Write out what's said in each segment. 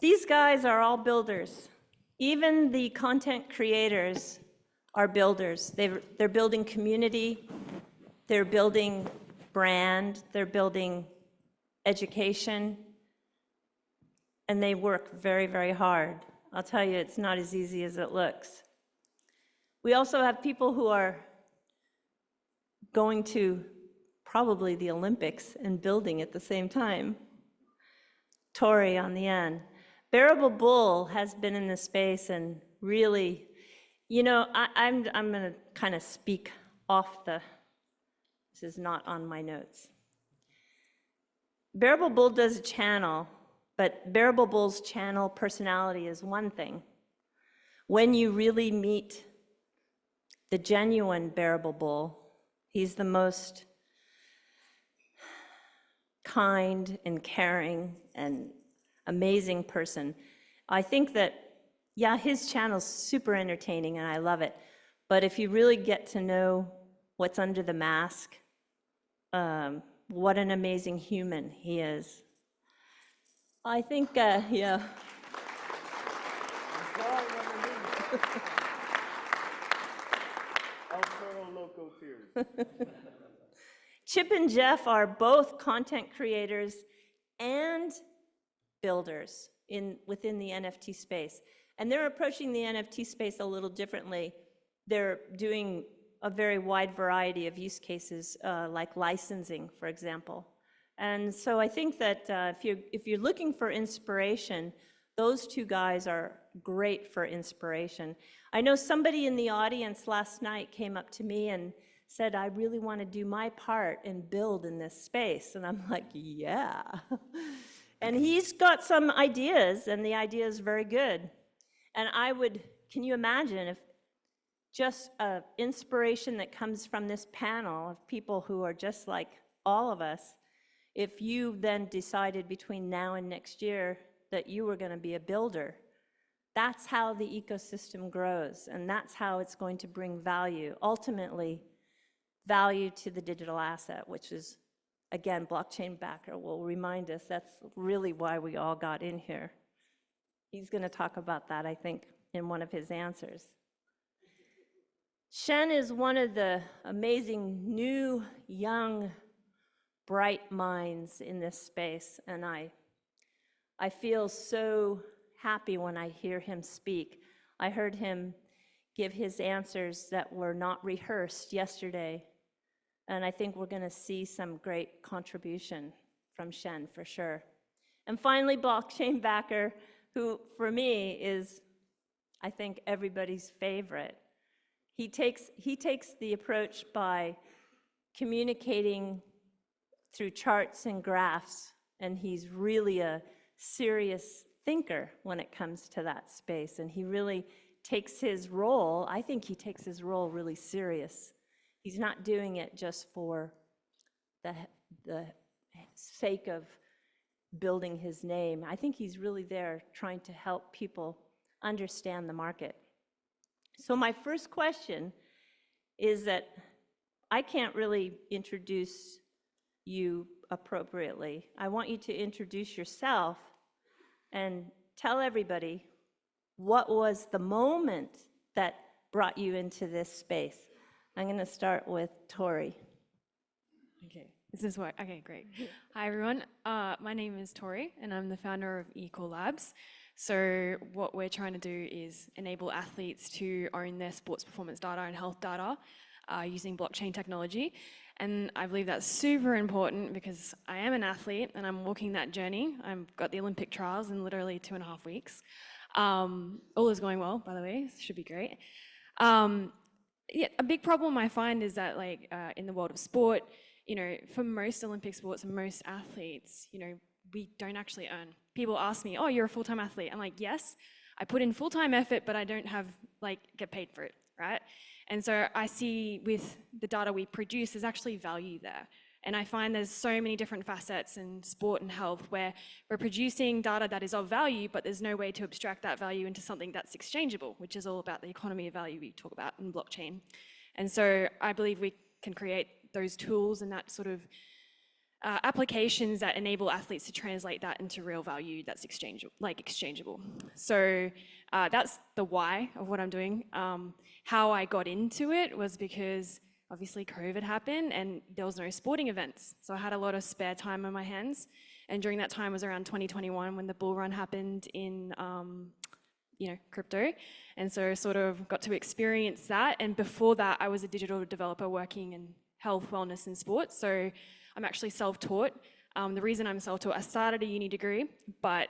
These guys are all builders. Even the content creators are builders. They're building community, they're building brand, they're building education, and they work very, very hard. I'll tell you, it's not as easy as it looks. We also have people who are going to probably the Olympics and building at the same time. Tori on the end. Bearable Bull has been in this space and really, you know, I'm going to kind of speak off the, this is not on my notes. Bearable Bull does a channel, but Bearable Bull's channel personality is one thing. When you really meet the genuine Bearable Bull, he's the most kind and caring and amazing person. I think that, yeah, his channel's super entertaining and I love it. But if you really get to know what's under the mask, what an amazing human he is. I think, yeah. Chip and Jeff are both content creators and builders within the NFT space. And they're approaching the NFT space a little differently. They're doing a very wide variety of use cases, like licensing, for example. And so I think that if you're looking for inspiration, those two guys are great for inspiration. I know somebody in the audience last night came up to me and said, I really want to do my part and build in this space. And I'm like, yeah. And he's got some ideas, and the idea is very good. And can you imagine if just inspiration that comes from this panel of people who are just like all of us, if you then decided between now and next year that you were going to be a builder, that's how the ecosystem grows, and that's how it's going to bring value, ultimately value to the digital asset, which is, again, blockchain backer will remind us that's really why we all got in here. He's going to talk about that, I think, in one of his answers. Shen is one of the amazing new, young, bright minds in this space, and I feel so happy when I hear him speak. I heard him give his answers that were not rehearsed yesterday, and I think we're going to see some great contribution from Shen for sure. And finally, blockchain backer, who for me is, I think, everybody's favorite. He takes the approach by communicating through charts and graphs, and he's really a serious thinker when it comes to that space, and he really takes his role, I think he takes his role really serious. He's not doing it just for the sake of building his name. I think he's really there trying to help people understand the market. So my first question is that I can't really introduce you appropriately. I want you to introduce yourself and tell everybody what was the moment that brought you into this space. I'm going to start with Tori. Okay, this is what, okay, great. Hi everyone, my name is Tori and I'm the founder of Equal Labs. So what we're trying to do is enable athletes to own their sports performance data and health data using blockchain technology. And I believe that's super important because I am an athlete and I'm walking that journey. I've got the Olympic trials in literally 2.5 weeks. All is going well, by the way, should be great. Yeah, a big problem I find is that in the world of sport, you know, for most Olympic sports and most athletes, you know, we don't actually earn. People ask me, oh, you're a full-time athlete. I'm like, yes, I put in full-time effort, but I don't have, get paid for it, right? And so I see with the data we produce, there's actually value there. And I find there's so many different facets in sport and health where we're producing data that is of value, but there's no way to abstract that value into something that's exchangeable, which is all about the economy of value we talk about in blockchain. And so I believe we can create those tools and that sort of applications that enable athletes to translate that into real value that's exchangeable. So that's the why of what I'm doing. How I got into it was because obviously COVID happened and there was no sporting events. So I had a lot of spare time on my hands. And during that time was around 2021 when the bull run happened in crypto. And so I sort of got to experience that. And before that, I was a digital developer working in health, wellness, and sports. So I'm actually self-taught. The reason I'm self-taught, I started a uni degree, but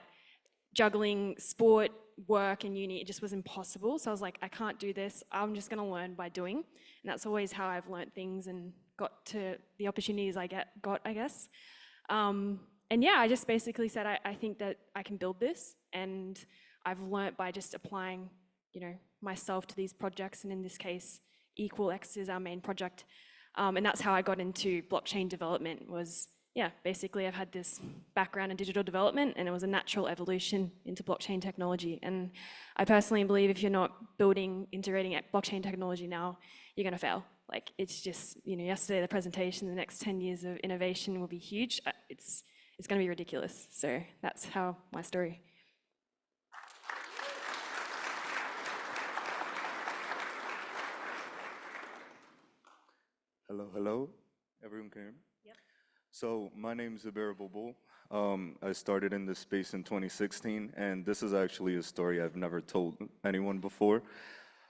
juggling sport, work, and uni, it just was impossible. So I was like, I can't do this. I'm just gonna learn by doing. And that's always how I've learned things and got to the opportunities I got, I guess. And yeah, I just basically said, I think that I can build this, and I've learnt by just applying, myself to these projects, and in this case, EqualX is our main project. And that's how I got into blockchain development was, basically I've had this background in digital development, and it was a natural evolution into blockchain technology. And I personally believe if you're not integrating blockchain technology now, you're gonna fail. Like, it's just, yesterday the presentation, the next 10 years of innovation will be huge. It's gonna be ridiculous. So that's how my story. Hello. Everyone can hear me? Yep. So my name is Bearable Bull. I started in this space in 2016, and this is actually a story I've never told anyone before.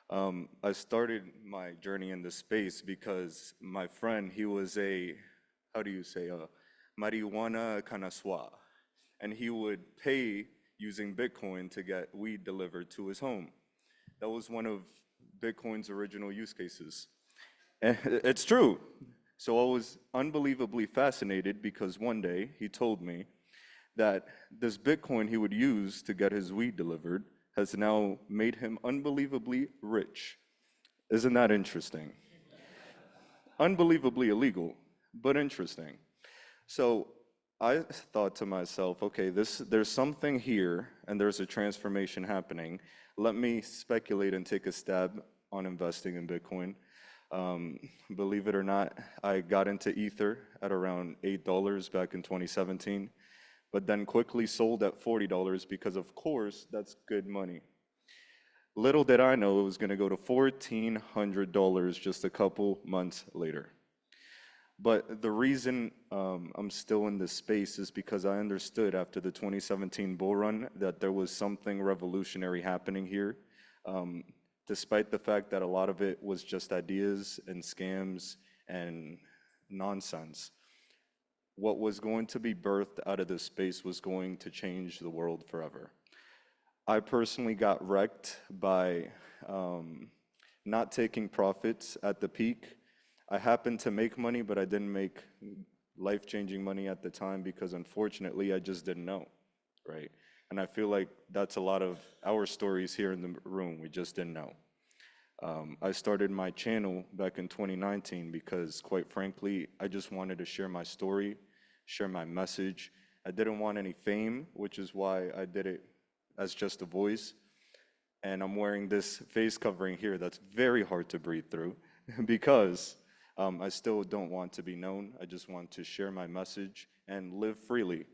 I started my journey in this space because my friend, he was a marijuana connoisseur, and he would pay using Bitcoin to get weed delivered to his home. That was one of Bitcoin's original use cases. And it's true. So I was unbelievably fascinated because one day he told me that this Bitcoin he would use to get his weed delivered has now made him unbelievably rich. Isn't that interesting? Unbelievably illegal, but interesting. So I thought to myself, okay, there's something here and there's a transformation happening. Let me speculate and take a stab on investing in Bitcoin. Believe it or not, I got into Ether at around $8 back in 2017, but then quickly sold at $40 because, of course, that's good money. Little did I know it was going to go to $1,400 just a couple months later. But the reason I'm still in this space is because I understood after the 2017 bull run that there was something revolutionary happening here. Despite the fact that a lot of it was just ideas and scams and nonsense. What was going to be birthed out of this space was going to change the world forever. I personally got wrecked by not taking profits at the peak. I happened to make money, but I didn't make life-changing money at the time because unfortunately I just didn't know, right? And I feel like that's a lot of our stories here in the room. We just didn't know. I started my channel back in 2019 because, quite frankly, I just wanted to share my story, share my message. I didn't want any fame, which is why I did it as just a voice. And I'm wearing this face covering here that's very hard to breathe through because I still don't want to be known. I just want to share my message and live freely.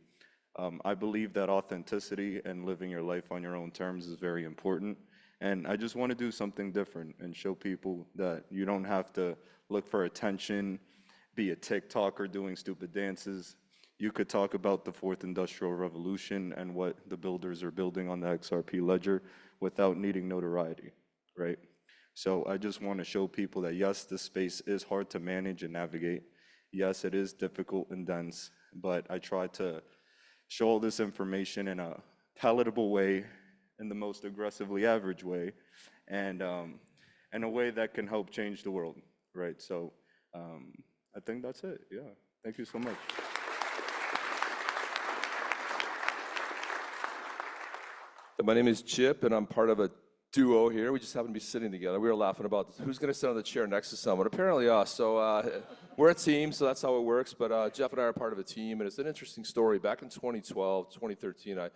I believe that authenticity and living your life on your own terms is very important. And I just want to do something different and show people that you don't have to look for attention, be a TikToker doing stupid dances. You could talk about the fourth industrial revolution and what the builders are building on the XRP ledger without needing notoriety, right? So I just want to show people that yes, this space is hard to manage and navigate. Yes, it is difficult and dense, but I try to show all this information in a palatable way, in the most aggressively average way, and in a way that can help change the world, right? So I think that's it, yeah. Thank you so much. My name is Chip, and I'm part of a duo here. We just happen to be sitting together. We were laughing about who's going to sit on the chair next to someone. Apparently us. So we're a team, so that's how it works. But Jeff and I are part of a team, and it's an interesting story. Back in 2012, 2013, I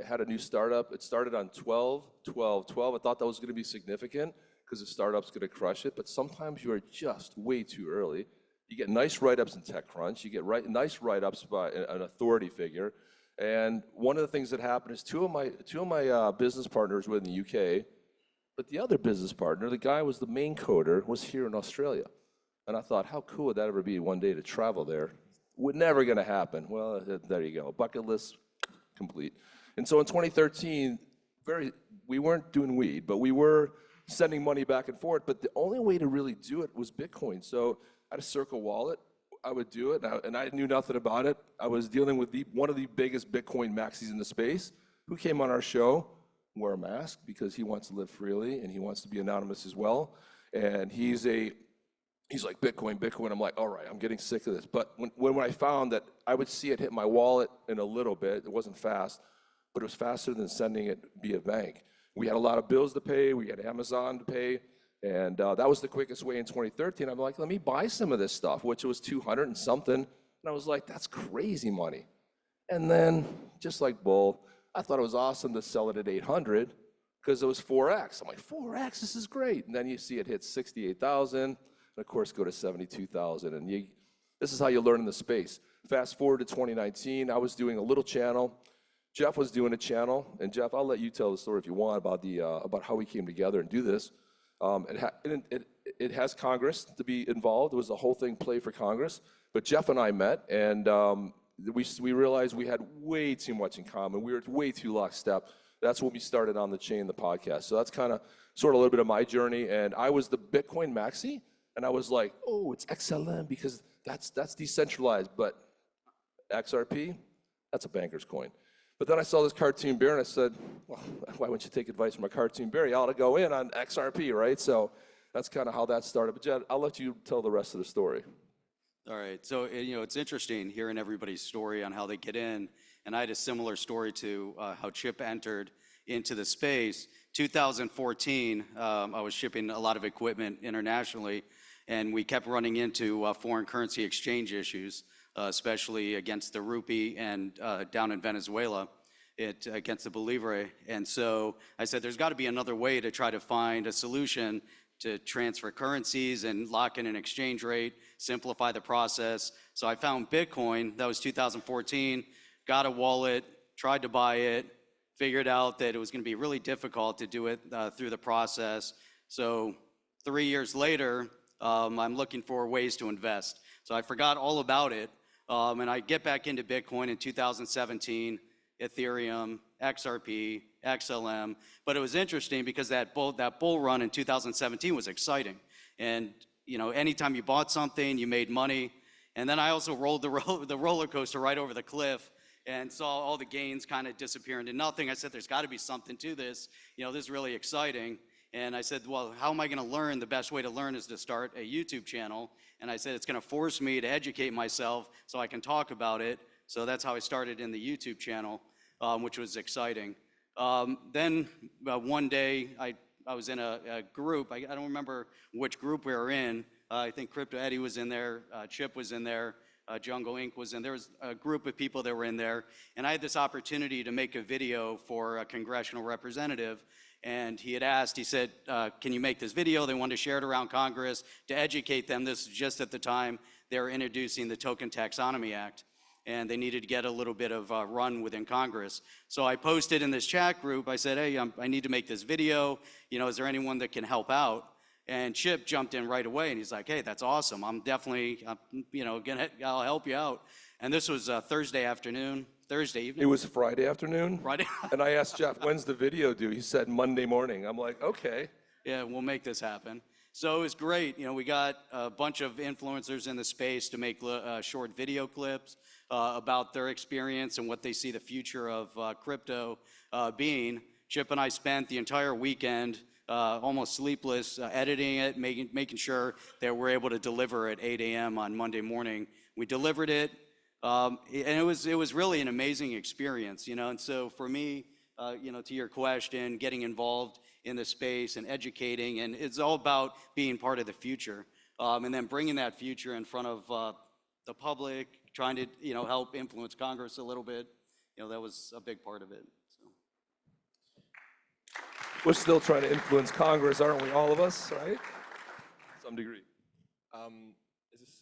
had a new startup. It started on 12/12/12. I thought that was going to be significant because the startup's going to crush it. But sometimes you are just way too early. You get nice write-ups in TechCrunch. You get nice write-ups by an authority figure. And one of the things that happened is two of my business partners were in the UK, but the other business partner, the guy was the main coder, was here in Australia. And I thought, how cool would that ever be one day to travel there? Never going to happen. Well, there you go. Bucket list complete. And so in 2013, we weren't doing weed, but we were sending money back and forth. But the only way to really do it was Bitcoin. So I had a Circle wallet. I would do it, and I knew nothing about it. I was dealing with one of the biggest Bitcoin maxis in the space, who came on our show, wore a mask because he wants to live freely and he wants to be anonymous as well. And he's like, Bitcoin, Bitcoin. I'm like, all right, I'm getting sick of this. But when I found that I would see it hit my wallet in a little bit, it wasn't fast, but it was faster than sending it via bank. We had a lot of bills to pay. We had Amazon to pay. And that was the quickest way in 2013. I'm like, let me buy some of this stuff, which was 200 and something. And I was like, that's crazy money. And then, just like Bull, I thought it was awesome to sell it at 800 because it was 4X. I'm like, 4X, this is great. And then you see it hit 68,000, and of course go to 72,000. And this is how you learn in the space. Fast forward to 2019, I was doing a little channel. Jeff was doing a channel. And Jeff, I'll let you tell the story if you want about how we came together and do this. It has Congress to be involved. It was the whole thing play for Congress. But Jeff and I met, and we realized we had way too much in common. We were way too lockstep. That's when we started On the Chain, the podcast. So that's kind of sort of a little bit of my journey. And I was the Bitcoin maxi, and I was like, oh, it's XLM because that's decentralized. But XRP, that's a banker's coin. But then I saw this cartoon bear, and I said, well, why wouldn't you take advice from a cartoon bear? You ought to go in on XRP, right? So that's kind of how that started. But Jed, I'll let you tell the rest of the story. All right. So, it's interesting hearing everybody's story on how they get in. And I had a similar story to how Chip entered into the space. 2014, I was shipping a lot of equipment internationally, and we kept running into foreign currency exchange issues, especially against the rupee and down in Venezuela against the bolivare. And so I said, there's got to be another way to try to find a solution to transfer currencies and lock in an exchange rate, simplify the process. So I found Bitcoin. That was 2014, got a wallet, tried to buy it, figured out that it was going to be really difficult to do it through the process. So 3 years later, I'm looking for ways to invest. So I forgot all about it. And I get back into Bitcoin in 2017, Ethereum, XRP, XLM. But it was interesting because that bull run in 2017 was exciting. And anytime you bought something, you made money. And then I also rolled the roller coaster right over the cliff and saw all the gains kind of disappear into nothing. I said, there's got to be something to this. This is really exciting. And I said, well, how am I going to learn? The best way to learn is to start a YouTube channel. And I said, it's going to force me to educate myself so I can talk about it. So that's how I started in the YouTube channel, which was exciting. Then one day, I was in a group. I don't remember which group we were in. I think Crypto Eddie was in there. Chip was in there. Jungle Inc. was in there. Was a group of people that were in there. And I had this opportunity to make a video for a congressional representative. And he had asked, he said, can you make this video? They wanted to share it around Congress to educate them. This was just at the time they were introducing the Token Taxonomy Act. And they needed to get a little bit of run within Congress. So I posted in this chat group, I said, hey, I need to make this video. Is there anyone that can help out? And Chip jumped in right away, and he's like, hey, that's awesome. I'm definitely, I'll help you out. And this was Thursday evening. It was Friday afternoon. Friday. And I asked Jeff, when's the video due? He said Monday morning. I'm like, okay. Yeah, we'll make this happen. So it was great. We got a bunch of influencers in the space to make short video clips about their experience and what they see the future of crypto being. Chip and I spent the entire weekend almost sleepless editing it, making sure that we're able to deliver at 8 a.m. on Monday morning. We delivered it, and it was really an amazing experience, And so for me, to your question, getting involved in the space and educating, and it's all about being part of the future, and then bringing that future in front of the public, trying to help influence Congress a little bit. That was a big part of it. So. We're still trying to influence Congress, aren't we? All of us, right? To some degree.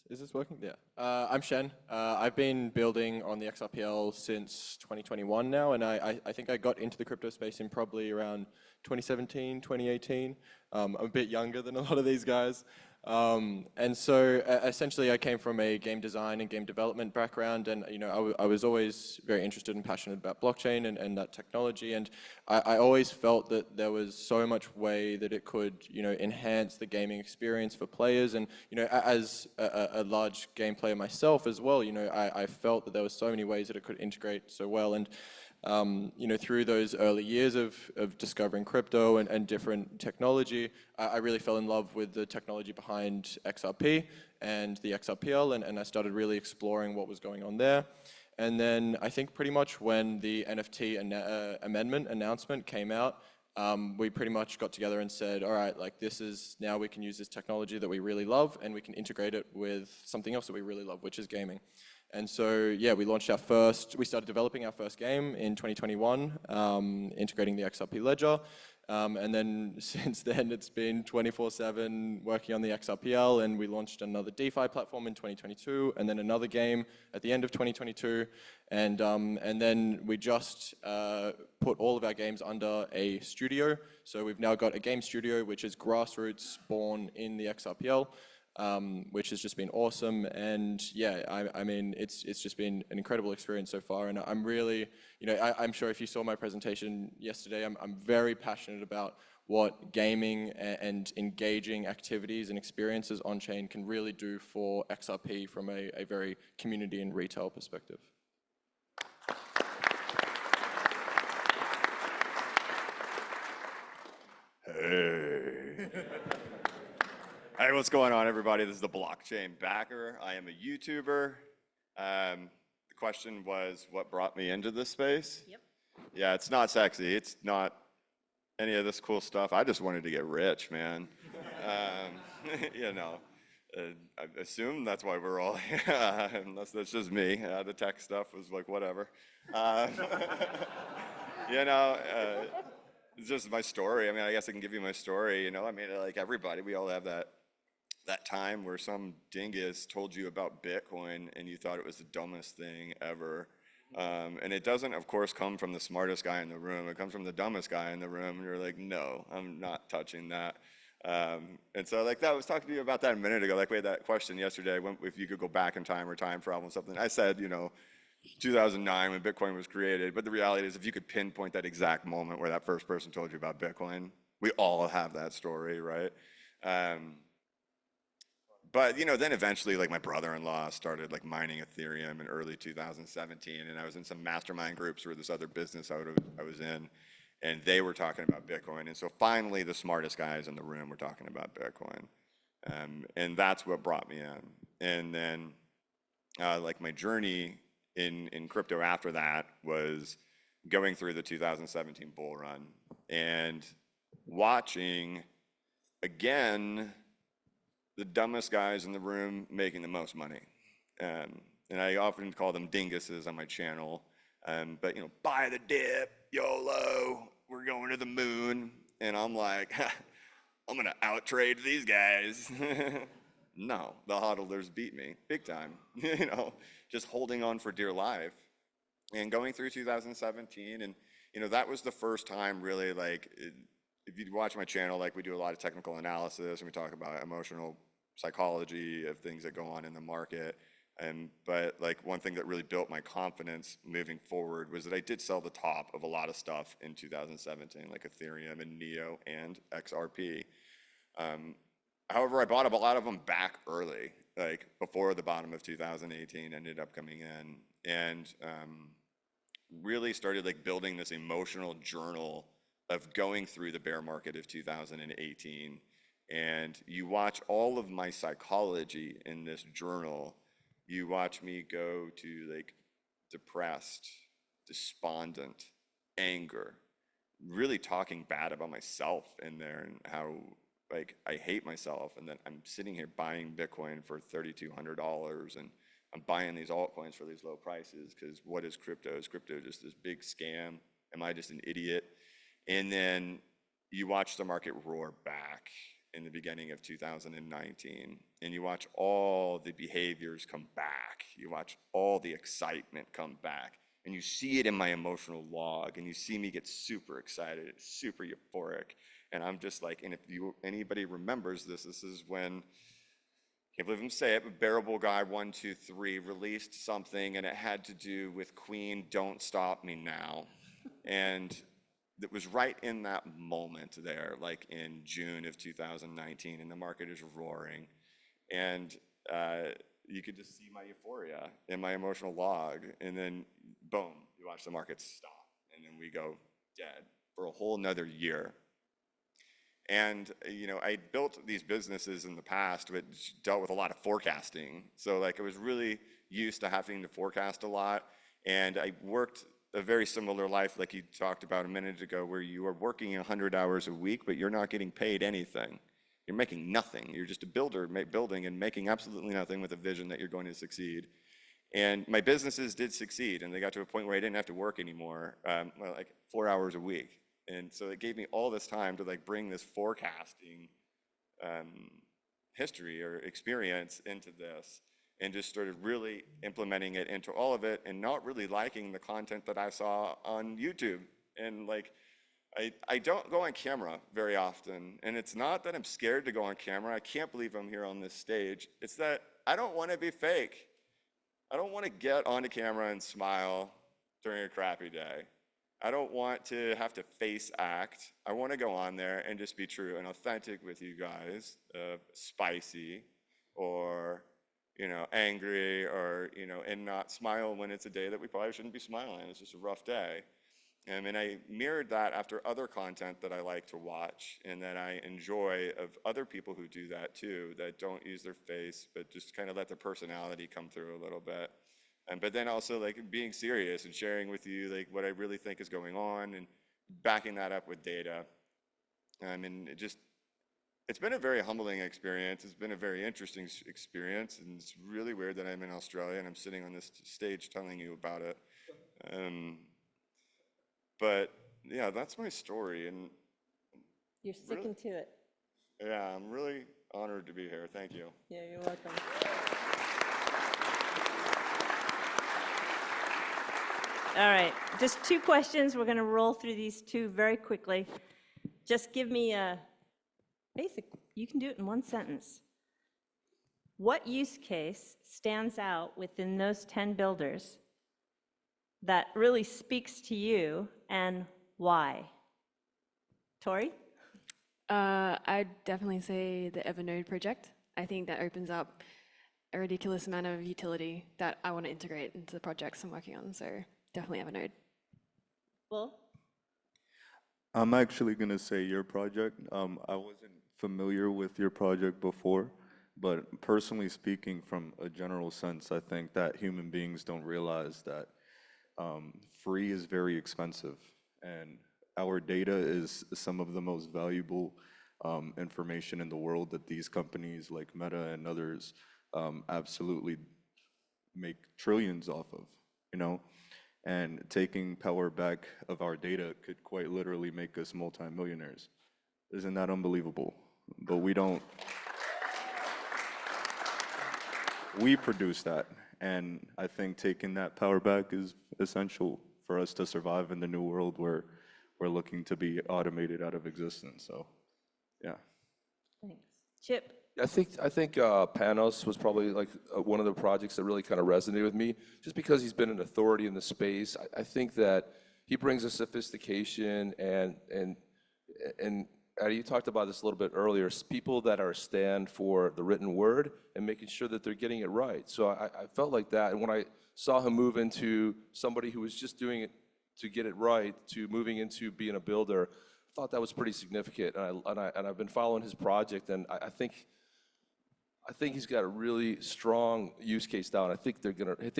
Is this working? Yeah. I'm Shen. I've been building on the XRPL since 2021 now, and I think I got into the crypto space in probably around 2017, 2018. I'm a bit younger than a lot of these guys. And so essentially I came from a game design and game development background, and I was always very interested and passionate about blockchain and that technology, and I always felt that there was so much way that it could enhance the gaming experience for players, and as a large game player myself as well, I felt that there were so many ways that it could integrate so well. And through those early years of discovering crypto and different technology, I really fell in love with the technology behind XRP and the XRPL, and I started really exploring what was going on there. And then I think pretty much when the NFT amendment announcement came out, we pretty much got together and said, all right, like now we can use this technology that we really love, and we can integrate it with something else that we really love, which is gaming. And so, yeah, we started developing our first game in 2021, integrating the XRP ledger. And then since then, it's been 24/7 working on the XRPL, and we launched another DeFi platform in 2022, and then another game at the end of 2022. And then we just put all of our games under a studio. So we've now got a game studio, which is grassroots born in the XRPL. Which has just been awesome, and yeah, I mean, it's just been an incredible experience so far, and I'm really, I'm sure if you saw my presentation yesterday, I'm very passionate about what gaming and engaging activities and experiences on-chain can really do for XRP from a very community and retail perspective. Hey. Hey, what's going on, everybody? This is the Blockchain Backer. I am a YouTuber. The question was, what brought me into this space? Yep. Yeah, it's not sexy. It's not any of this cool stuff. I just wanted to get rich, man. I assume that's why we're all here, unless that's just me. The tech stuff was like, whatever. It's just my story. I mean, I guess I can give you my story. I mean, like everybody, we all have that time where some dingus told you about Bitcoin and you thought it was the dumbest thing ever. And it doesn't, of course, come from the smartest guy in the room. It comes from the dumbest guy in the room. And you're like, no, I'm not touching that. And so like that, I was talking to you about that a minute ago. Like we had that question yesterday, if you could go back in time or time travel and something. I said, 2009 when Bitcoin was created. But the reality is if you could pinpoint that exact moment where that first person told you about Bitcoin, we all have that story, right? But then eventually, like my brother-in-law started like mining Ethereum in early 2017, and I was in some mastermind groups where this other business I was in, and they were talking about Bitcoin. And so finally, the smartest guys in the room were talking about Bitcoin, and that's what brought me in. And then, like my journey in crypto after that was going through the 2017 bull run and watching again the dumbest guys in the room making the most money. And I often call them dinguses on my channel. But buy the dip, YOLO, we're going to the moon. And I'm like, I'm gonna out-trade these guys. No, the hodlers beat me, big time. Just holding on for dear life. And going through 2017, and that was the first time really, like, if you watch my channel, like we do a lot of technical analysis and we talk about emotional psychology of things that go on in the market. But like one thing that really built my confidence moving forward was that I did sell the top of a lot of stuff in 2017, like Ethereum and Neo and XRP. However, I bought a lot of them back early, like before the bottom of 2018 ended up coming in, and really started like building this emotional journal of going through the bear market of 2018. And you watch all of my psychology in this journal. You watch me go to like depressed, despondent, anger, really talking bad about myself in there and how like I hate myself. And then I'm sitting here buying Bitcoin for $3,200 and I'm buying these altcoins for these low prices because what is crypto? Is crypto just this big scam? Am I just an idiot? And then you watch the market roar back in the beginning of 2019, and you watch all the behaviors come back, you watch all the excitement come back, and you see it in my emotional log, and you see me get super excited, super euphoric, and I'm just like, and if anybody remembers this, this is when, can't believe I'm saying it, but Bearable Guy 123 released something, and it had to do with Queen, Don't Stop Me Now. And it was right in that moment there, like in June of 2019, and the market is roaring. And you could just see my euphoria in my emotional log, and then boom, you watch the market stop, and then we go dead for a whole nother year. And, you know, I built these businesses in the past which dealt with a lot of forecasting. So like I was really used to having to forecast a lot. And I worked a very similar life like you talked about a minute ago, where you are working 100 hours a week, but you're not getting paid anything. You're making nothing. You're just a builder building and making absolutely nothing with a vision that you're going to succeed. And my businesses did succeed, and they got to a point where I didn't have to work anymore, well, like 4 hours a week. And so it gave me all this time to like bring this forecasting history or experience into this, and just started really implementing it into all of it, and not really liking the content that I saw on YouTube. And like, I don't go on camera very often, and it's not that I'm scared to go on camera. I can't believe I'm here on this stage. It's that I don't want to be fake. I don't want to get onto camera and smile during a crappy day. I don't want to have to face act. I want to go on there and just be true and authentic with you guys, spicy, or, you know, angry, or, you know, and not smile when it's a day that we probably shouldn't be smiling. It's just a rough day. And I mirrored that after other content that I like to watch and that I enjoy of other people who do that too, that don't use their face, but just kind of let their personality come through a little bit. But then also like being serious and sharing with you like what I really think is going on and backing that up with data. And it's been a very humbling experience. It's been a very interesting experience, and it's really weird that I'm in Australia and I'm sitting on this stage telling you about it. But yeah, that's my story, and You're sticking to it. yeah, I'm really honored to be here. Thank you. Yeah, you're welcome. All right, just 2 questions. We're going to roll through these 2 very quickly. Just give me a basic, you can do it in 1 sentence. What use case stands out within those 10 builders that really speaks to you, and why? Tori? I'd definitely say the Evernode project. I think that opens up a ridiculous amount of utility that I want to integrate into the projects I'm working on, so definitely Evernode. Well, I'm actually going to say your project. I wasn't familiar with your project before, but personally speaking, from a general sense, I think that human beings don't realize that free is very expensive, and our data is some of the most valuable information in the world that these companies like Meta and others absolutely make trillions off of, you know? And taking power back of our data could quite literally make us multimillionaires. Isn't that unbelievable? But we don't. We produce that, and I think taking that power back is essential for us to survive in the new world where we're looking to be automated out of existence. So, yeah. thanks. Chip? I think Panos was probably like one of the projects that really kind of resonated with me, just because he's been an authority in the space. I think that he brings a sophistication and you talked about this a little bit earlier, people that are stand for the written word and making sure that they're getting it right. So I felt like that, and when I saw him move into somebody who was just doing it to get it right to moving into being a builder, I thought that was pretty significant. And I've been following his project, and I think he's got a really strong use case down. I think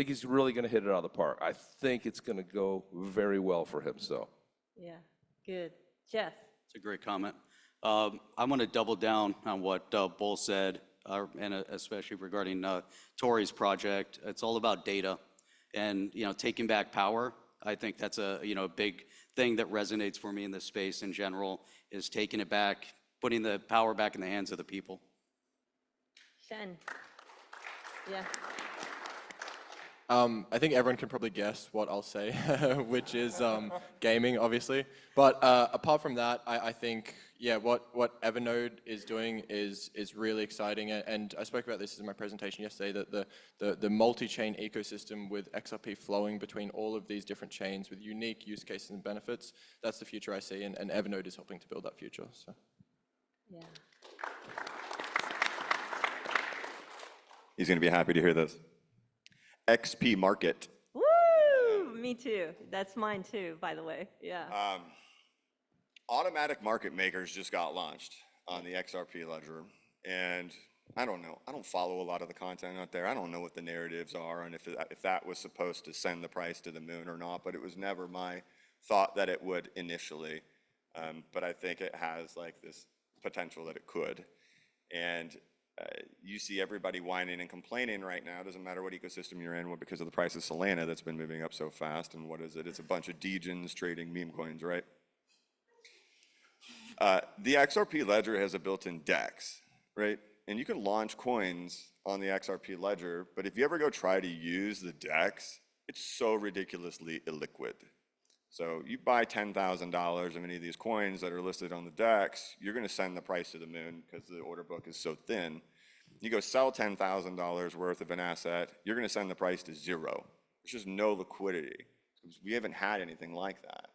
he's really gonna hit it out of the park. I think it's gonna go very well for him. So. Yeah, good. Jeff? It's a great comment. I want to double down on what Bull said, and especially regarding Tori's project. It's all about data, and taking back power. I think that's a big thing that resonates for me in this space in general, is taking it back, putting the power back in the hands of the people. Shen. Yeah. I think everyone can probably guess what I'll say, which is gaming, obviously. But apart from that, I think, yeah, what Evernode is doing is really exciting. And I spoke about this in my presentation yesterday, that the multi-chain ecosystem with XRP flowing between all of these different chains with unique use cases and benefits, that's the future I see, and Evernode is helping to build that future. So. Yeah. He's going to be happy to hear this. XP Market. Woo! Me too. That's mine too, by the way. Yeah. Automatic market makers just got launched on the XRP ledger. And I don't know. I don't follow a lot of the content out there. I don't know what the narratives are and if that was supposed to send the price to the moon or not, but it was never my thought that it would initially. But I think it has like this potential that it could. And you see everybody whining and complaining right now. It doesn't matter what ecosystem you're in, because of the price of Solana that's been moving up so fast. And what is it? It's a bunch of degens trading meme coins, right? The XRP ledger has a built-in DEX, right? And you can launch coins on the XRP ledger, but if you ever go try to use the DEX, it's so ridiculously illiquid. So you buy $10,000 of any of these coins that are listed on the DEX, you're going to send the price to the moon because the order book is so thin. You go sell $10,000 worth of an asset, you're going to send the price to zero. There's just no liquidity. We haven't had anything like that.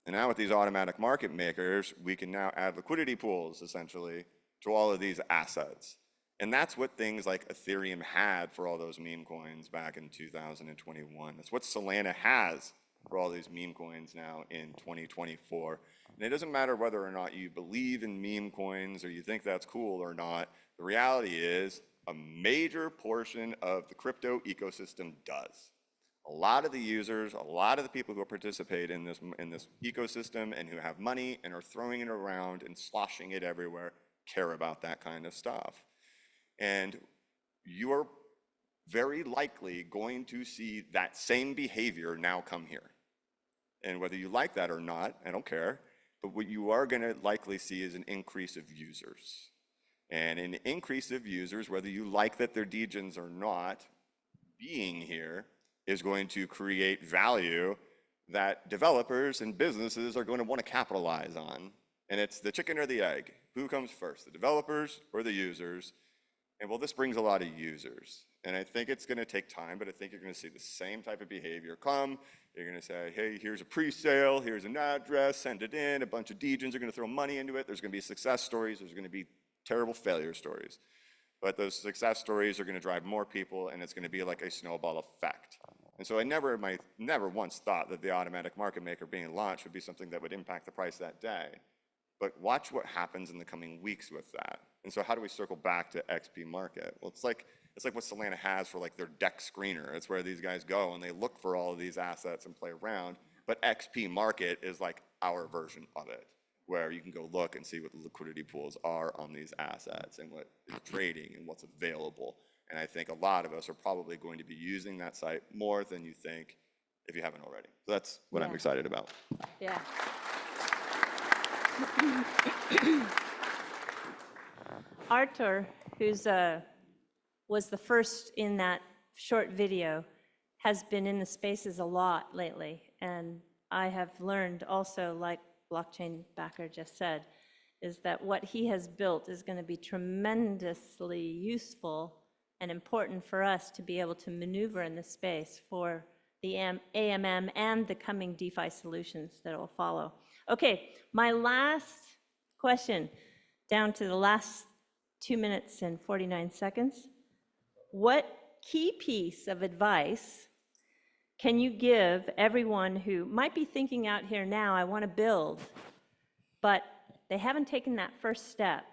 And now with these automatic market makers, we can now add liquidity pools, essentially, to all of these assets. And that's what things like Ethereum had for all those meme coins back in 2021. That's what Solana has for all these meme coins now in 2024. And it doesn't matter whether or not you believe in meme coins or you think that's cool or not. The reality is a major portion of the crypto ecosystem does. A lot of the users, a lot of the people who participate in this ecosystem and who have money and are throwing it around and sloshing it everywhere care about that kind of stuff. And you are very likely going to see that same behavior now come here. And whether you like that or not, I don't care, but what you are going to likely see is an increase of users. And an increase of users, whether you like that they're degens or not, being here is going to create value that developers and businesses are going to want to capitalize on. And it's the chicken or the egg. Who comes first, the developers or the users? And well, this brings a lot of users. And I think it's going to take time, but I think you're going to see the same type of behavior come. You're going to say, hey, here's a pre-sale, here's an address, send it in. A bunch of degens are going to throw money into it. There's going to be success stories. There's going to be terrible failure stories. But those success stories are going to drive more people, and it's going to be like a snowball effect. And so I never once thought that the automatic market maker being launched would be something that would impact the price that day. But watch what happens in the coming weeks with that. And so how do we circle back to XP Market? Well, it's like what Solana has for like their DEX screener. It's where these guys go and they look for all of these assets and play around. But XP Market is like our version of it, where you can go look and see what the liquidity pools are on these assets and what is trading and what's available. And I think a lot of us are probably going to be using that site more than you think if you haven't already. So that's what I'm excited about. Yeah. Artur, who's was the first in that short video, has been in the spaces a lot lately. And I have learned also, like Blockchain Backer just said, is that what he has built is going to be tremendously useful and important for us to be able to maneuver in this space for the AMM and the coming DeFi solutions that will follow. Okay, my last question, down to the last 2 minutes and 49 seconds. What key piece of advice can you give everyone who might be thinking out here now, I want to build, but they haven't taken that first step?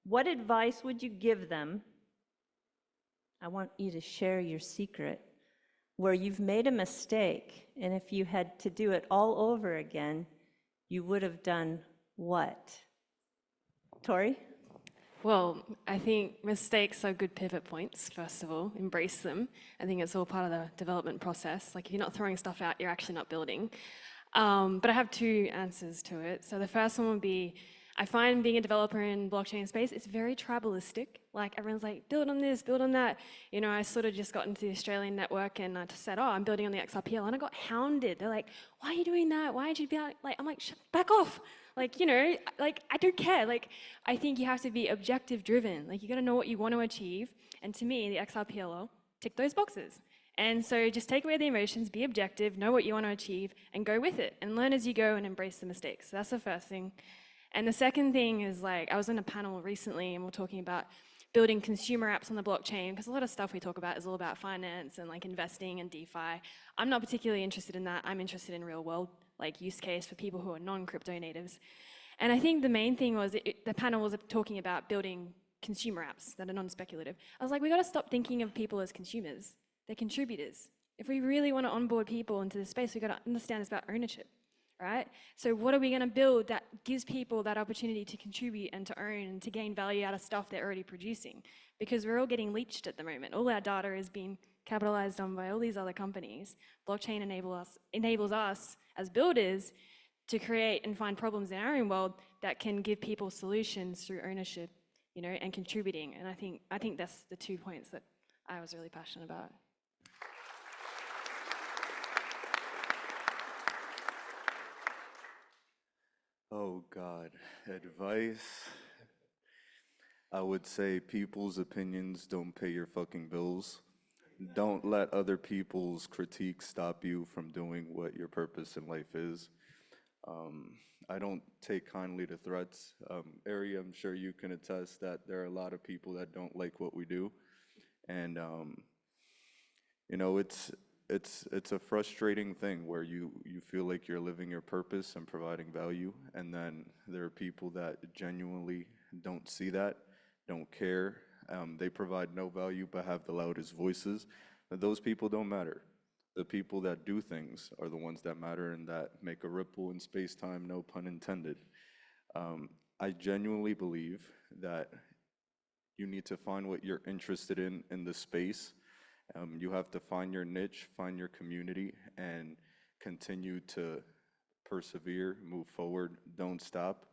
What advice would you give them? I want you to share your secret where you've made a mistake, and if you had to do it all over again, you would have done what? Tori? Well, I think mistakes are good pivot points, first of all. Embrace them. I think it's all part of the development process. Like, if you're not throwing stuff out, you're actually not building. But I have two answers to it. So the first one would be, I find being a developer in blockchain space, it's very tribalistic. Like everyone's like, build on this, build on that. You know, I sort of just got into the Australian network and I just said, oh, I'm building on the XRPL, and I got hounded. They're like, why are you doing that? Why aren't you be like, I'm like, back off. Like, you know, like I don't care. Like, I think you have to be objective driven. Like, you got to know what you want to achieve. And to me, the XRPL tick those boxes. And so just take away the emotions, be objective, know what you want to achieve, and go with it. And learn as you go and embrace the mistakes. So that's the first thing. And the second thing is, like, I was in a panel recently and we're talking about building consumer apps on the blockchain, because a lot of stuff we talk about is all about finance and like investing and DeFi. I'm not particularly interested in that. I'm interested in real world like use case for people who are non-crypto natives. And I think the main thing was the panel was talking about building consumer apps that are non-speculative. I was like, we got to stop thinking of people as consumers. They're contributors. If we really want to onboard people into this space, we've got to understand it's about ownership, right? So what are we going to build that gives people that opportunity to contribute and to own and to gain value out of stuff they're already producing? Because we're all getting leached at the moment. All our data is being capitalized on by all these other companies. Blockchain enables us as builders to create and find problems in our own world that can give people solutions through ownership, you know, and contributing. And I think that's the 2 points that I was really passionate about. Oh God, advice. I would say people's opinions don't pay your fucking bills. Don't let other people's critiques stop you from doing what your purpose in life is. I don't take kindly to threats. Ari, I'm sure you can attest that there are a lot of people that don't like what we do. And, you know, it's a frustrating thing where you feel like you're living your purpose and providing value, and then there are people that genuinely don't see that, don't care. They provide no value but have the loudest voices. But those people don't matter. The people that do things are the ones that matter and that make a ripple in space-time, no pun intended. I genuinely believe that you need to find what you're interested in the space. You have to find your niche, find your community, and continue to persevere, move forward, don't stop.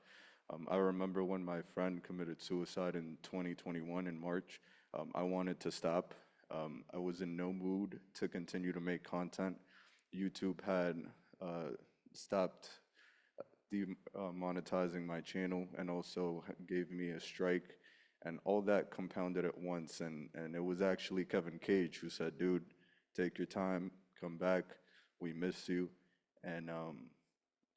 I remember when my friend committed suicide in 2021 in March. I wanted to stop. I was in no mood to continue to make content. YouTube had stopped demonetizing my channel and also gave me a strike. And all that compounded at once, and it was actually Kevin Cage who said, dude, take your time, come back, we miss you. And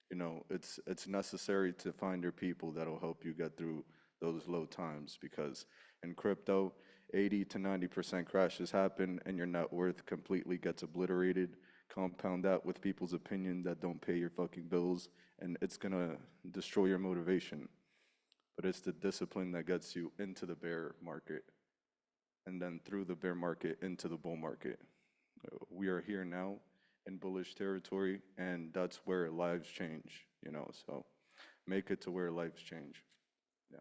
you know, it's necessary to find your people that'll help you get through those low times, because in crypto, 80 to 90% crashes happen and your net worth completely gets obliterated. Compound that with people's opinion that don't pay your fucking bills, and it's gonna destroy your motivation. But it's the discipline that gets you into the bear market, and then through the bear market into the bull market. We are here now in bullish territory, and that's where lives change, you know, so make it to where lives change. Yeah.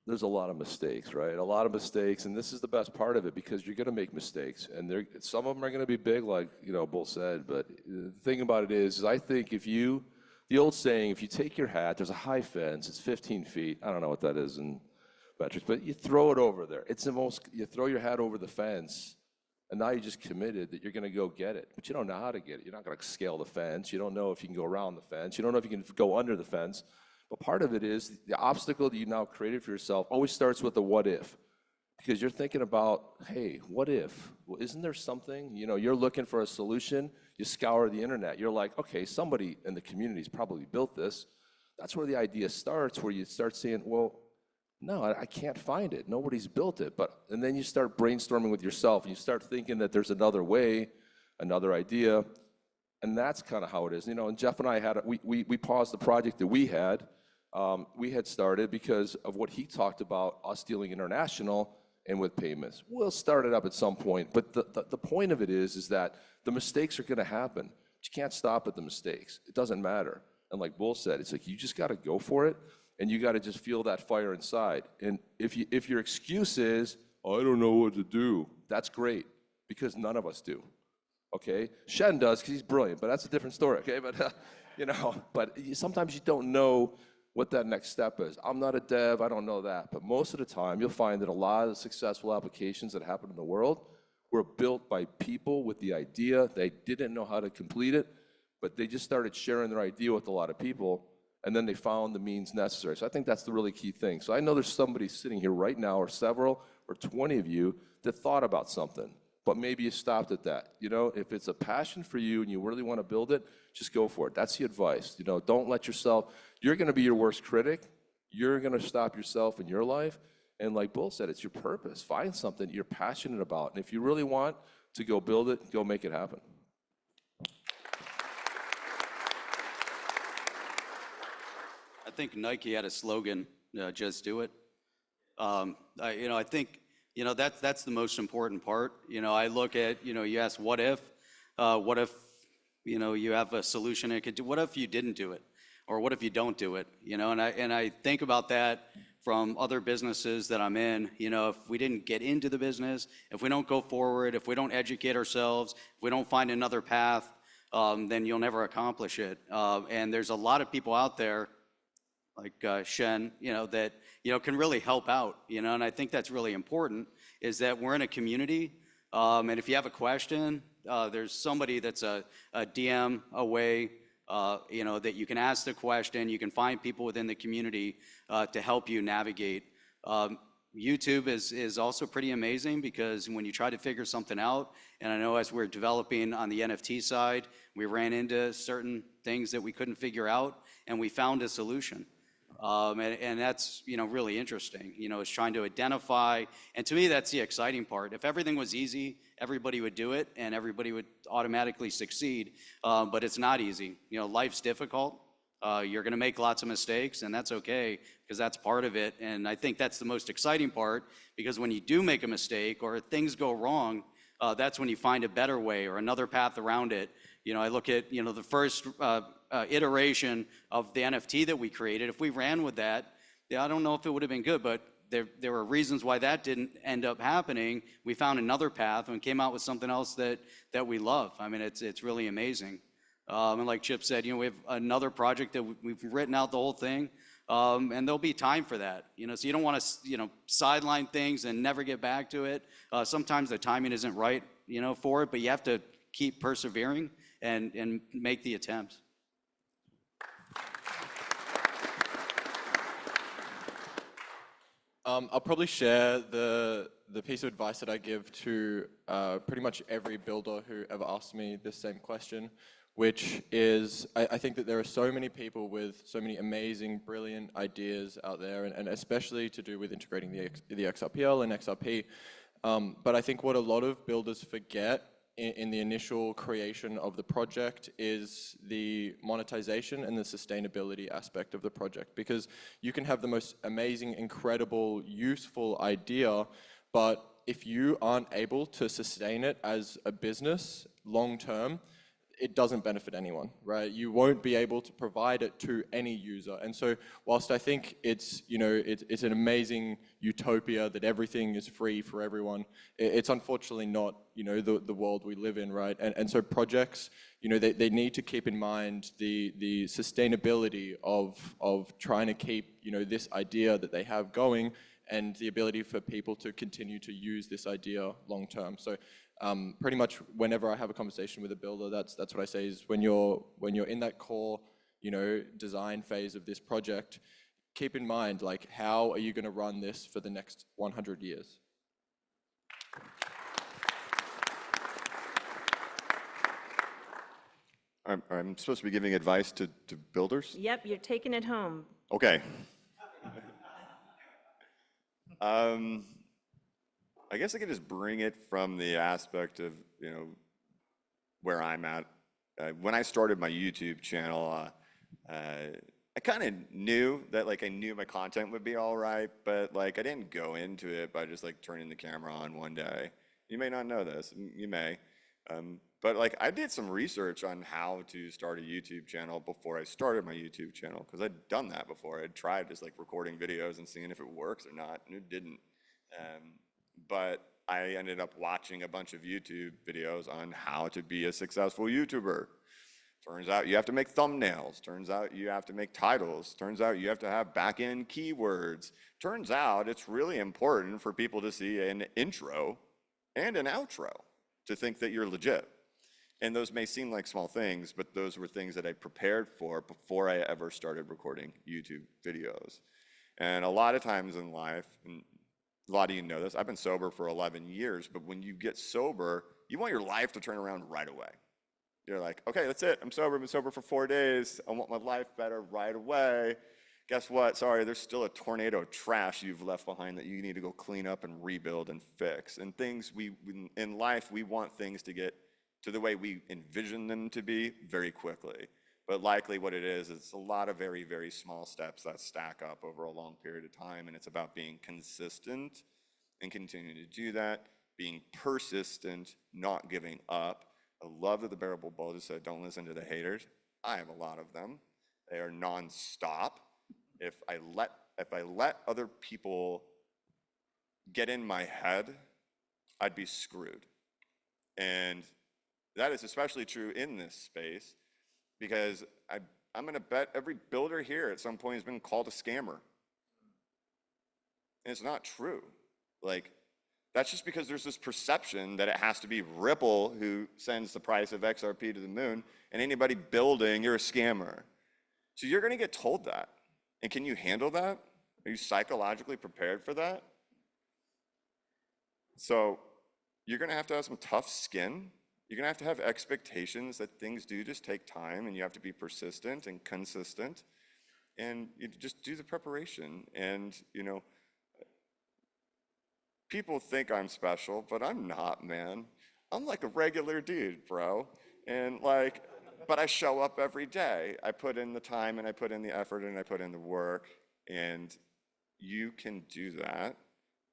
There's a lot of mistakes, right? A lot of mistakes, and this is the best part of it, because you're going to make mistakes, and some of them are going to be big, like, you know, Bull said. But the thing about it is I think the old saying, if you take your hat, there's a high fence, it's 15 feet. I don't know what that is in metrics, but you throw it over there. You throw your hat over the fence, and now you just committed that you're going to go get it, but you don't know how to get it. You're not going to scale the fence. You don't know if you can go around the fence. You don't know if you can go under the fence. But part of it is the obstacle that you now created for yourself always starts with a what if, because you're thinking about, hey, what if? Well, isn't there something? You know, you're looking for a solution. You scour the internet. You're like, okay, somebody in the community's probably built this. That's where the idea starts, where you start saying, well, no, I can't find it. Nobody's built it. And then you start brainstorming with yourself, and you start thinking that there's another way, another idea. And that's kind of how it is. You know, and Jeff and I we paused the project that we had started because of what he talked about, us dealing international and with payments. We'll start it up at some point, but the point of it is that the mistakes are going to happen. But you can't stop at the mistakes. It doesn't matter. And like Bull said, it's like you just got to go for it, and you got to just feel that fire inside. And if your excuse is, I don't know what to do, that's great, because none of us do. okay? Shen does because he's brilliant, but that's a different story, okay? But, sometimes you don't know what that next step is. I'm not a dev, I don't know that, but most of the time you'll find that a lot of the successful applications that happen in the world were built by people with the idea. They didn't know how to complete it, but they just started sharing their idea with a lot of people, and then they found the means necessary. So I think that's the really key thing. So I know there's somebody sitting here right now, or several, or 20 of you, that thought about something, but maybe you stopped at that. If it's a passion for you and you really want to build it, just go for it. That's the advice. Don't let yourself, you're going to be your worst critic. You're going to stop yourself in your life. And like Bull said, it's your purpose. Find something you're passionate about. And if you really want to go build it, go make it happen. I think Nike had a slogan, just do it. I think, that's the most important part. I look at, you ask what if, you have a solution and it could do, what if you didn't do it? Or what if you don't do it? And I think about that from other businesses that I'm in. If we didn't get into the business, if we don't go forward, if we don't educate ourselves, if we don't find another path, then you'll never accomplish it. And there's a lot of people out there like Shen, that, can really help out, and I think that's really important, is that we're in a community, and if you have a question, there's somebody that's a DM away, that you can ask the question. You can find people within the community to help you navigate. YouTube is also pretty amazing, because when you try to figure something out, and I know as we're developing on the NFT side, we ran into certain things that we couldn't figure out, and we found a solution. And that's, really interesting, is trying to identify. And to me, that's the exciting part. If everything was easy, everybody would do it and everybody would automatically succeed. But it's not easy. Life's difficult. You're going to make lots of mistakes, and that's okay, because that's part of it. And I think that's the most exciting part, because when you do make a mistake or things go wrong, that's when you find a better way or another path around it. I look at, the first iteration of the NFT that we created. If we ran with that, I don't know if it would have been good, but there were reasons why that didn't end up happening. We found another path and came out with something else that we love. I mean, it's really amazing. And like Chip said, we have another project that we've written out the whole thing, and there'll be time for that. So you don't want to, sideline things and never get back to it. Sometimes the timing isn't right, for it, but you have to keep persevering and make the attempt. I'll probably share the piece of advice that I give to pretty much every builder who ever asks me this same question, which is, I think that there are so many people with so many amazing, brilliant ideas out there, and especially to do with integrating the XRPL and XRP. But I think what a lot of builders forget in the initial creation of the project is the monetization and the sustainability aspect of the project. Because you can have the most amazing, incredible, useful idea, but if you aren't able to sustain it as a business long term, it doesn't benefit anyone, right? You won't be able to provide it to any user. And so whilst I think it's, it's an amazing utopia that everything is free for everyone, it's unfortunately not, the world we live in, right? And so projects, they need to keep in mind the sustainability of trying to keep, this idea that they have going, and the ability for people to continue to use this idea long term. So pretty much whenever I have a conversation with a builder, that's what I say is when you're in that core, design phase of this project, keep in mind, like, how are you going to run this for the next 100 years? I'm supposed to be giving advice to builders? Yep, you're taking it home. Okay. I guess I could just bring it from the aspect of, where I'm at. When I started my YouTube channel, I kind of knew that, I knew my content would be all right, but, I didn't go into it by just, turning the camera on one day. You may not know this, you may. But, I did some research on how to start a YouTube channel before I started my YouTube channel, because I'd done that before. I'd tried just, recording videos and seeing if it works or not, and it didn't. But I ended up watching a bunch of YouTube videos on how to be a successful YouTuber. Turns out you have to make thumbnails. Turns out you have to make titles. Turns out you have to have back-end keywords. Turns out it's really important for people to see an intro and an outro to think that you're legit. And those may seem like small things, but those were things that I prepared for before I ever started recording YouTube videos. And a lot of times in life, and a lot of you know this, I've been sober for 11 years, but when you get sober, you want your life to turn around right away. You're like, okay, that's it. I'm sober. I've been sober for 4 days. I want my life better right away. Guess what? Sorry, there's still a tornado of trash you've left behind that you need to go clean up and rebuild and fix. And things in life, we want things to get to the way we envision them to be very quickly. But likely what it is, it's a lot of very, very small steps that stack up over a long period of time. And it's about being consistent and continuing to do that, being persistent, not giving up. I love that the Bearable Bull just said, don't listen to the haters. I have a lot of them. They are nonstop. If I let other people get in my head, I'd be screwed. And that is especially true in this space, because I'm going to bet every builder here at some point has been called a scammer. And it's not true. Like, that's just because there's this perception that it has to be Ripple who sends the price of XRP to the moon, and anybody building, you're a scammer. So you're going to get told that. And can you handle that? Are you psychologically prepared for that? So you're going to have some tough skin. You're going to have expectations that things do just take time, and you have to be persistent and consistent, and you just do the preparation. And, you know, people think I'm special, but I'm not, man. I'm like a regular dude, bro. And like, but I show up every day. I put in the time, and I put in the effort, and I put in the work, and you can do that.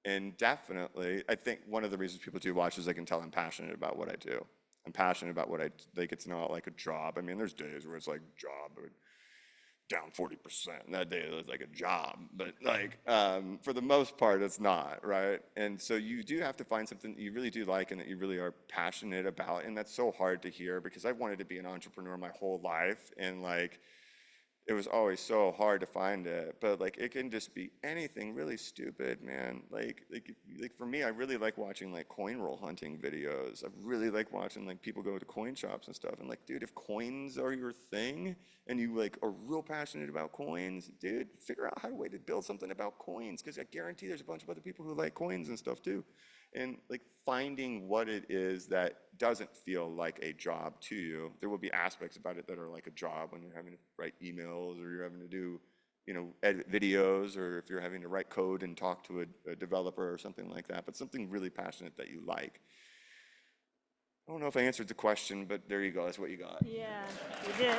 And definitely, I think one of the reasons people do watch is they can tell I'm passionate about what I do. I'm passionate about what I think. It's not like a job. I mean, there's days where it's like job down 40%, and that day is like a job. But like, for the most part, it's not, right? And so you do have to find something that you really do like and that you really are passionate about. And that's so hard to hear, because I've wanted to be an entrepreneur my whole life. And like, it was always so hard to find it. But like, it can just be anything really stupid, man. Like for me, I really like watching like coin roll hunting videos. I really like watching like people go to coin shops and stuff. And like, dude, if coins are your thing and you like are real passionate about coins, dude, figure out how to way to build something about coins, because I guarantee there's a bunch of other people who like coins and stuff too. And like finding what it is that doesn't feel like a job to you. There will be aspects about it that are like a job when you're having to write emails, or you're having to do, you know, edit videos, or if you're having to write code and talk to a developer or something like that, but something really passionate that you like. I don't know if I answered the question, but there you go. That's what you got. Yeah, you did.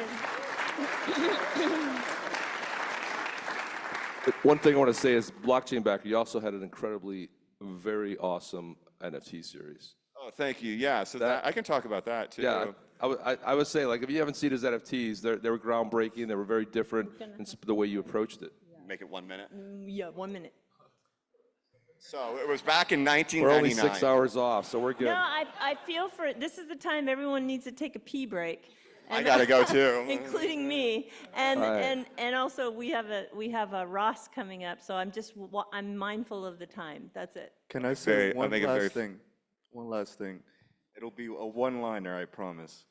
One thing I want to say is, blockchain backer, you also had an incredibly, very awesome NFT series. Oh, thank you. Yeah, so that I can talk about that too. Yeah, I would say, like, if you haven't seen his NFTs, they were groundbreaking. They were very different in the way you approached it. Make it 1 minute. Yeah, 1 minute. So it was back in We're 1999. only 6 hours off, so we're good. No, I feel for it. This is the time everyone needs to take a pee break. I gotta go too. Including me, and Right. and also we have a Ross coming up, so I'm mindful of the time. That's it. Can I say I'll one make it very last thing? One last thing. It'll be a one-liner, I promise.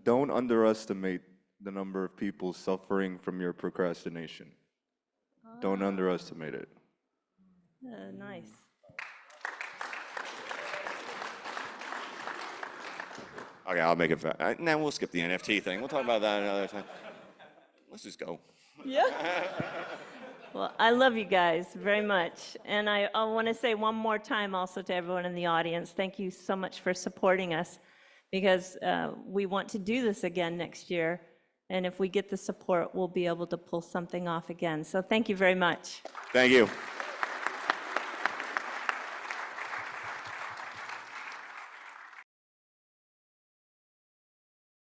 Don't underestimate the number of people suffering from your procrastination. Don't underestimate it. Nice. Okay, I'll make it fast. Now we'll skip the NFT thing. We'll talk about that another time. Let's just go. Yeah. Well, I love you guys very much. And I want to say one more time also to everyone in the audience, thank you so much for supporting us, because we want to do this again next year. And if we get the support, we'll be able to pull something off again. So thank you very much. Thank you.